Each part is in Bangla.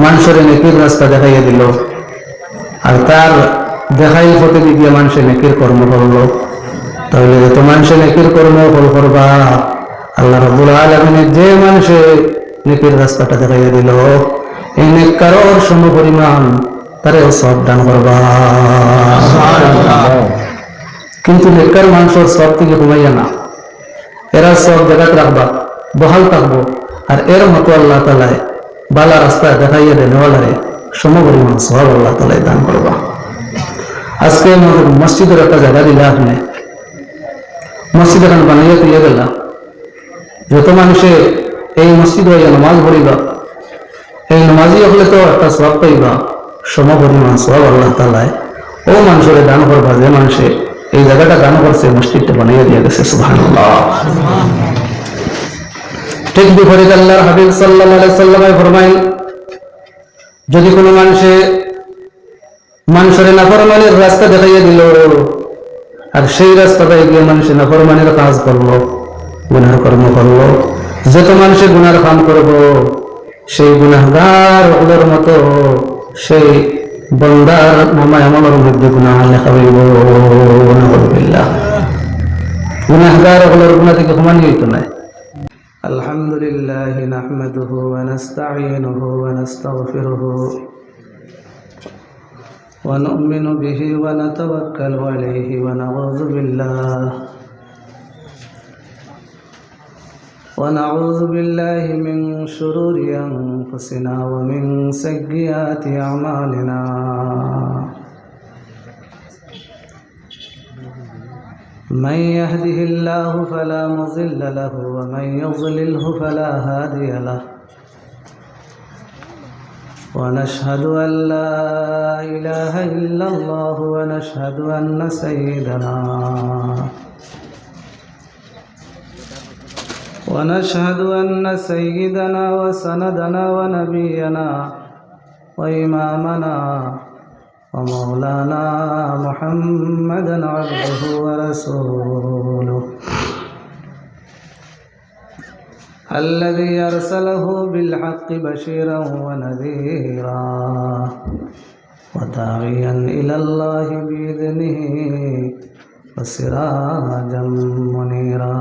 মানুষের নেকির রাস্তা দেখাইয়া দিল, আর তার দেখাই পথে গিয়ে মানুষের নেকির কর্ম করলো। তাহলে যত মানুষের নেকির কর্ম করবা, আল্লাহ রাব্বুল আলামিনের যে মানুষে নেকির রাস্তাটা দেখাইয়া দিল, এই নেককারর সমপরিমাণ তারেও সব দান করবা। কিন্তু নেককার মানুষের সব থেকে কমাইয়া না, এরা সব জায়গাতে রাখবা, বহাল থাকবো। আর এর মতো আল্লাহ তাআলা বালা রাস্তায় দেখাইয়া দেনেওয়ালারে সমপরিমাণ সব আল্লাহ তাআলা দান করবা। আজকে আমাদের মসজিদের একটা জায়গা দিলে, আপনি মসজিদ এখন বানাইয়া তুইয়া গেলা, যত মানুষে এই মসজিদ হইয়া নামাজ পড়িবা, এই নামাজি হলে তো একটা সব পাইবা, সমপরিমাণ সব আল্লাহ তাআলা ও মানুষের দান করবা যে মানুষে এই জায়গাটা দান করছে, মসজিদটা বানাইয়া দিয়ে গেছে। সুবহানাল্লাহ। ঠিক বিপরীত আল্লাহর হাবিব সাল্লাল্লাহু আলাইহি সাল্লাম ফরমাইন, যদি কোনো মানুষের নাফরমানির রাস্তা দেখাইয়া দিল, আর সেই রাস্তাটায় গিয়ে মানুষের নাফরমানির কাজ করলো, গুনার কর্ম করলো, যত মানুষের গুনার কাম করবো, সেই গুনাহগার ওদের মতো সেই বন্দার নামায় আমলের মধ্যে গুনাহ লেখা হইব। নাউযুবিল্লাহ। গুনাহগার ওগুলোর গুনাহ থেকে সমান হইতো না। আলহামদুলিল্লাহ নাহমাদুহু ওয়া নাস্তাঈনুহু ওয়া নাস্তাগফিরুহু ওয়া নু'মিনু বিহি ওয়া নাতাওয়াক্কালু আলাইহি ওয়া নাউযু বিল্লাহ من شرور أنفسنا ومن سيئات أعمالنا. من يهده الله فلا مضل له ومن يضلله فلا هادي له. ونشهد أن لا إله إلا الله ونشهد أن سيدنا وسندنا ونبينا وإمامنا ومولانا محمدا عبده ورسوله الذي أرسله بالحق بشيرا ونذيرا وداعيا إلى الله بإذنه وسراجا منيرا.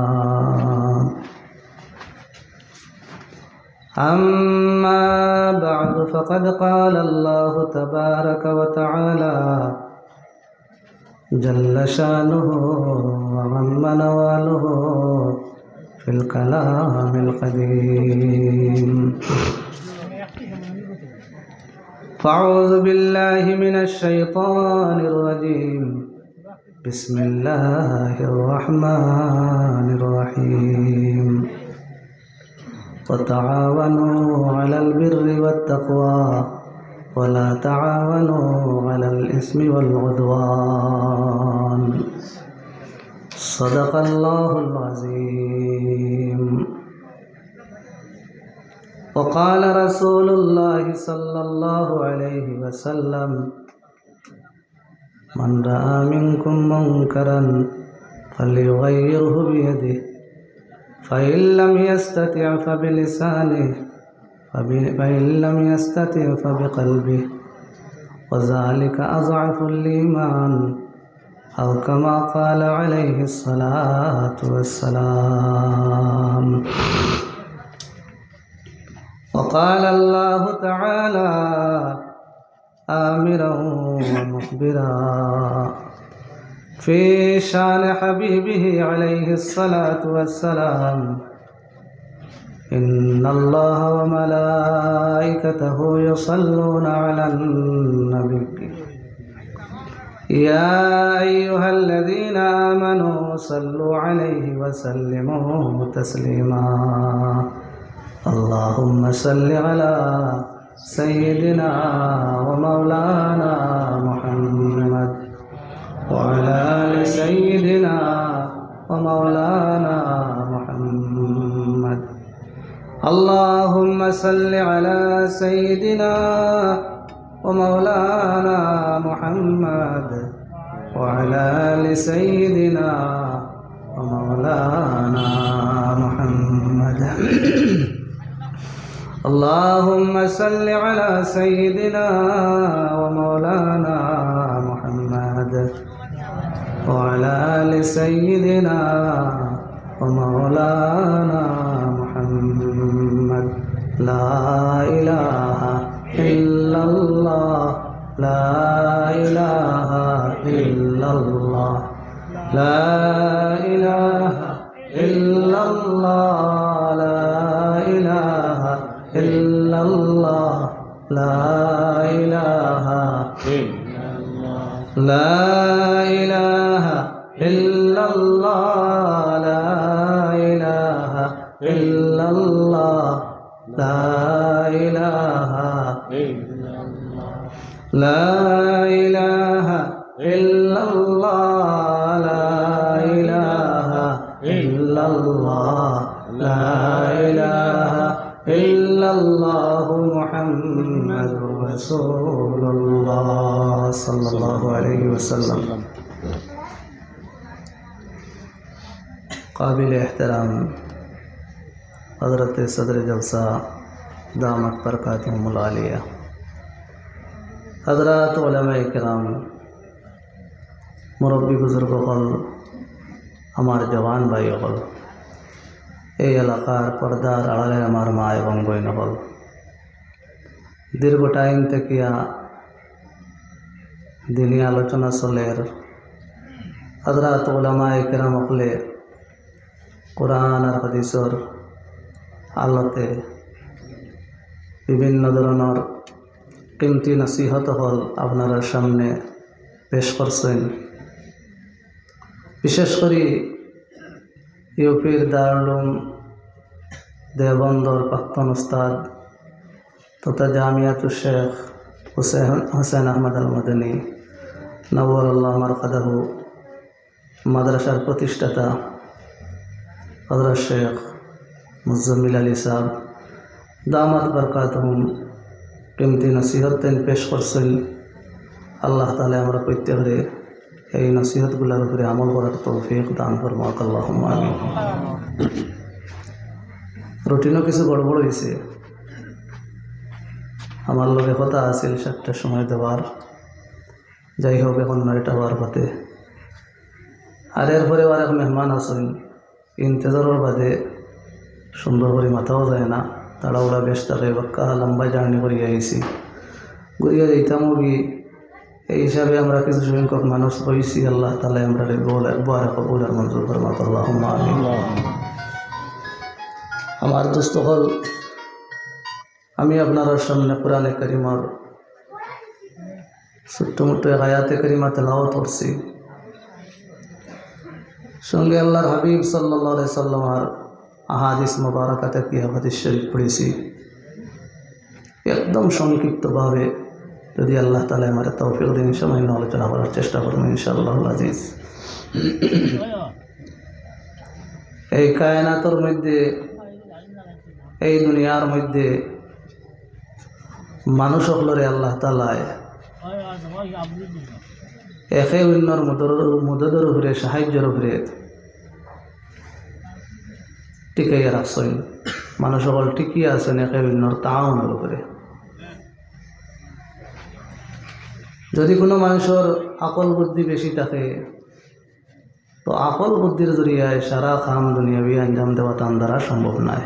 أما بعد فقد قال الله تبارك وتعالى جل شانه وعم نواله في الكلام القديم. فأعوذ بالله من الشيطان الرجيم. بسم الله الرحمن الرحيم. وتعاونوا على البر والتقوى ولا تعاونوا على الإثم والعدوان. صدق الله العظيم. وقال رسول الله صلى الله عليه وسلم من رأى منكم منكرا فليغيره بيده فإن لم يستطع فبلسانه فإن لم يستطع فبقلبه وذلك أضعف الإيمان أو كما قال عليه الصلاة والسلام. وقال الله تعالى آمرا ومخبرا في شان حبيبه عليه الصلاة والسلام إن الله وملائكته يصلون على النبي يا أيها الذين آمنوا صلوا عليه وسلموا تسليما. اللهم صل على سيدنا ومولانا محمد وعلى آل سيدنا ومولانا محمد. اللهم صل على سيدنا ومولانا محمد وعلى آل سيدنا ومولانا محمد. اللهم صل على سيدنا ومولانا محمد وعلى آل سيدنا ومولانا محمد. لا إله إلا الله لا إله إلا الله لا إله إلا الله لا إله إلا الله لا إله إلا الله لا إله إلا الله لا إله إلا الله لا إله إلا الله لا إله إلا الله لا إله إلا الله لا إله إلا الله محمد رسول الله صلى الله عليه وسلم. قابل احترام حضرت صدر جلسہ दामत बरकातुहुमुल आलिया, हजरात उलमाए किराम, मुरब्बी बुजुर्ग हल, हमार जवान भाई हल, এই এলাকার পর্দার আড়ালে আমার মা এবং বোন হল, দীর্ঘ টাইম থেকে দিনী আলোচনা চলের হযরত উলামায়ে কেরাম হলে কোরআন আর হাদিসের আলোতে বিভিন্ন ধরনের কিমতি নসিহত হল আপনার সামনে পেশ করছেন। বিশেষ করে ইউপির দারুল উলুম দেওবন্দর প্রাক্তন উস্তাদ তথা জামিয়াতুল শেখ হুসেন আহমদ আল মদনী নওয়ারাল্লাহু মারকাদাহু মাদ্রাসার প্রতিষ্ঠাতা হযরত শেখ মুজাম্মিল আলী সাহেব দামাত বরকাতুহুম কিমতি নসিহত পেশ করছেন। আল্লাহ তাআলা আমরা প্রত্যেকরে এই নসিহতগুলোর উপরে আমল করার তৌফিক দান ফরমাক, আল্লাহুম্মা আমিন। রুটিনও কিছু গড়বড় হয়েছে, আমার লগে কথা আছিল 7টার সময় দেওয়ার, যাই হোক এখন 9টা হওয়ার পথে। আর এরপরে আর এক মেহমান আছেন, ইন্তজারের বাদে সুন্দর করে মাথাও যায় না, তাড়াহুড়া বেশ থাকে, বাক্কা লম্বা জার্নি করিয়া আইছি, ঘুরিয়া যাইতামও কি এই হিসাবে আমরা কিছু সংখ্যক মানুষ হয়েছি। আল্লাহ তাআলা আমরা একবার কবুল আর মঞ্জুর ফরমাক, আল্লাহুম্মা আমিন। আমার দোস্ত হল, আমি আপনার সামনে কোরআনে কারিমার ছোট্ট মোটো এক আয়াতে কারিমা তেলাওয়াত করছি, সঙ্গে আল্লাহর হাবিব সাল্লাল্লাহু আলাইহি সাল্লামের আহাদিস মুবারাকা থেকে হাদিস শরীফ পড়েছি। একদম সংক্ষিপ্তভাবে যদি আল্লাহ তাআলা আমার তৌফিক দেন সামান্য আলোচনা করার চেষ্টা করব ইনশাআল্লাহুল আজিজ। এই কায়নাতের মধ্যে, এই দুনিয়ার মধ্যে মানুষ সকলরে আল্লাহ তাআলা একে অন্যর মদদের উপরে, সাহায্যের উপরে টিকাইয়া রাখছেন। মানুষ সকল টিকিয়ে আছেন একে অন্যর তাআউনের উপরে। যদি কোনো মানুষের আকল বুদ্ধি বেশি থাকে তো আকল বুদ্ধির জরিয়ায় সারা কাম দুনিয়াবি আঞ্জাম দেওয়া তার দ্বারা সম্ভব নয়।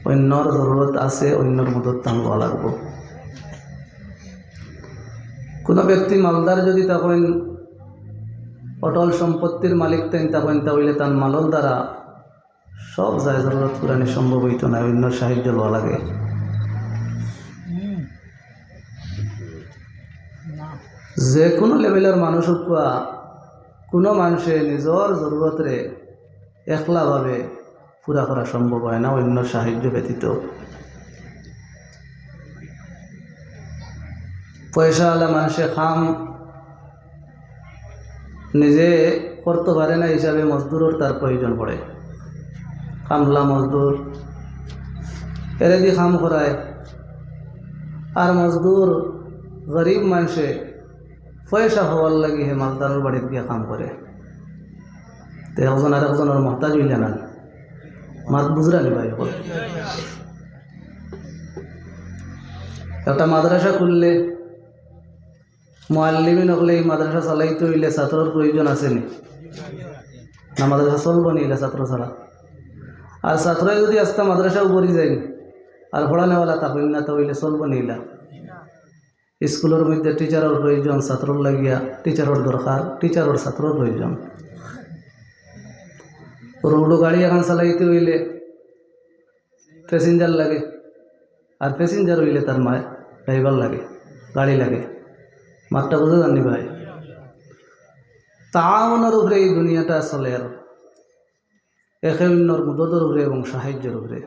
অন্যর জরুরত আছে, অন্যর মদত টানবা লাগব। কোনো ব্যক্তি মালদার যদি তখন অটল সম্পত্তির মালিক তখন তাহলে তার মালর দ্বারা সব যায় জরুরত পুরানি সম্ভব হইত না, অন্য সাহায্য লওয়া লাগে। যে কোনো লেভেলের মানুষ কোনো মানুষে নিজের জরুরতরে একলাভাবে পুরা করা সম্ভব হয় না অন্য সাহায্য ব্যতীত। পয়সাওয়ালা মানুষে খাম নিজে করতে পারে না হিসাবে মজদুরের তার প্রয়োজন পড়ে। কামলা মজদুর এরে দিয়ে কাম করায়, আর মজদুর গরিব মানুষে পয়সা হওয়ার লাগে হে মালদারের বাড়িতে গিয়ে কাম করে। তো একজন আর একজনের মহতাজ হইলে না, মাত বুঝরা নি ভাই। একটা মাদ্রাসা খুললে মুআল্লিমিন হলে এই মাদ্রাসা চালাইতে হইলে ছাত্রর প্রয়োজন আছে নি? না মাদ্রাসা চলবো নি এলে ছাত্র ছাড়া? আর ছাত্র যদি আস্তে মাদ্রাসা উপরি যায় আর পড়ানেওয়ালা থাকুন না তো হইলে চলবো নিলা। স্কুলের মধ্যে টিচারের প্রয়োজন, ছাত্রর লাগিয়া টিচারের দরকার, টিচারের ছাত্রর প্রয়োজন। রোড গাড়ি এখন চালাইতে হইলে প্যাসেঞ্জার লাগে, আর প্যাসেঞ্জার হইলে তার মায় ড্রাইভার লাগে, গাড়ি লাগে। মাঠটা বুঝে জানি ভাই? তাআউনের উপরে এই দুনিয়াটা চলে, আর একে অন্যর মদদের উপরে এবং সাহায্যের উপরে।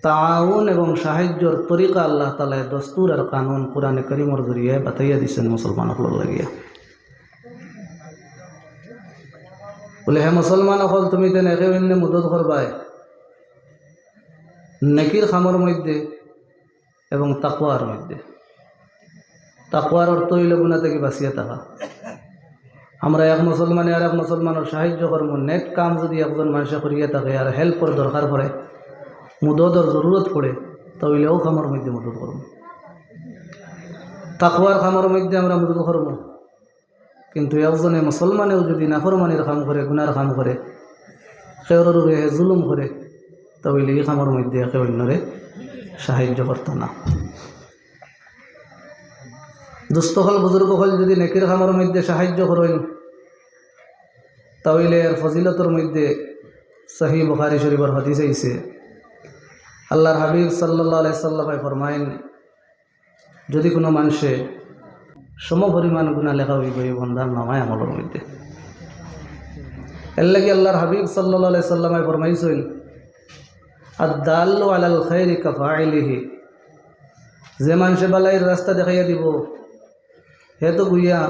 তাআউন এবং সাহায্যর তরিকা আল্লাহ তাআলা দস্তুর আর কানুন কোরআনে কারীমের জরিয়ে বাতাইয়া দিয়েছেন মুসলমানসকল লাগিয়া। বলে হে মুসলমান হল, তুমি তেন একে অন্য মদত করবাই নেকির খামর মধ্যে এবং তাকওয়ার মধ্যে। তাকওয়ার অর্থ হইল গুনাহ থেকে বাঁচিয়া থাকা। আমরা এক মুসলমানে আর এক মুসলমানের সাহায্য করবো, নেক কাম যদি একজন মানুষে করিয়া থাকে আর হেল্পর দরকার পড়ে, মদদের জরুরত পড়ে, তাহলেও খামর মধ্যে মদত করব। তাকওয়ার খামর মধ্যে আমরা মদত করব। কিন্তু একজনে মুসলমানেও যদি নাফরমানির কাম করে, গুনার কাম করে, কেউর উপরে জুলুম করে, তাহলে এই খামর মধ্যে একে অন্যরে সাহায্য করত না। দুস্থ হল বুজুর্গ হল যদি নেকির খামর মধ্যে সাহায্য করেন, তাহলে এর ফজিলতর মধ্যে সহিহ বুখারী শরীফের হাদিস আইছে, আল্লাহর হাবিব সাল্লাল্লাহু আলাইহি সাল্লাম ফরমায়েন, যদি কোনো মানুষে সমপরিমাণ গুনাহ লেখা হইব এই বান্দার নামায় আমলের মধ্যে। এর লাগি আল্লাহর হাবিব সাল্লাল্লাহু আলাইহি সাল্লাম ফরমাইছেন, আদ-দাল্লু আলাল খায়রি কাফাইলিহি, যে মানুষে বালাইয়ের রাস্তা দেখাইয়া দিব হে তো গুইয়া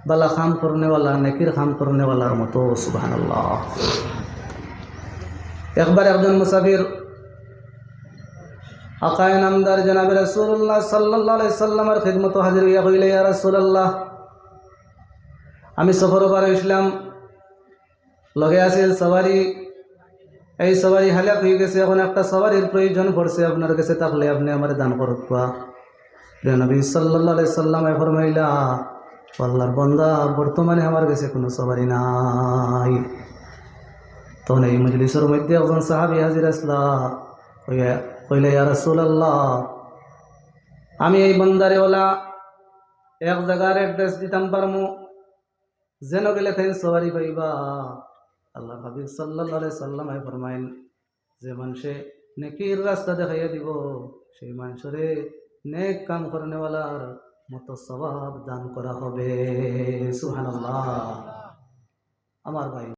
বালা খাম করনেওয়ালা, নেকির খাম করনেওয়ালার মতো। সুবহানাল্লাহ। একবার একজন মুসাফির আকায়ে নামদার জনাবে রাসূলুল্লাহ সাল্লাল্লাহু আলাইহি সাল্লামের খিদমত হাজির হইয়া কইলে, ইয়া রাসূলুল্লাহ, আমি সফর বার হইছিলাম, লগে আছে সওয়ারি, এই সওয়ারি হালাক হয়ে গেছে, এখন একটা সওয়ারির প্রয়োজন পড়ছে, আপনার কাছে থাকলে আপনি আমার দান করবা। নবী সাল্লাল্লাহু আলাইহি সাল্লাম ফরমাইলা, আল্লাহর বান্দা, বর্তমানে আমার কাছে কোনো সওয়ারি নাই। তখন এই মজলিসের মধ্যে একজন সাহাবী হাজির আসলা, কইলে, ইয়া রাসূলুল্লাহ, আমি এই বান্দারে ওলা এক জায়গার অ্যাড্রেস দিতাম পারমু, যেন গেলে তাই সওয়ারি পাইবা। আল্লাহ হাবিব সাল্লাল্লাহু আলাইহি সাল্লাম ফরমাইন, যে মানুষে নেকির রাস্তা দেখাইয়া দিব সেই মানুষরে নেক কাম করনেওয়ালার মতো সওয়াব দান করা হবে। সুবহানাল্লাহ। আমার ভাই।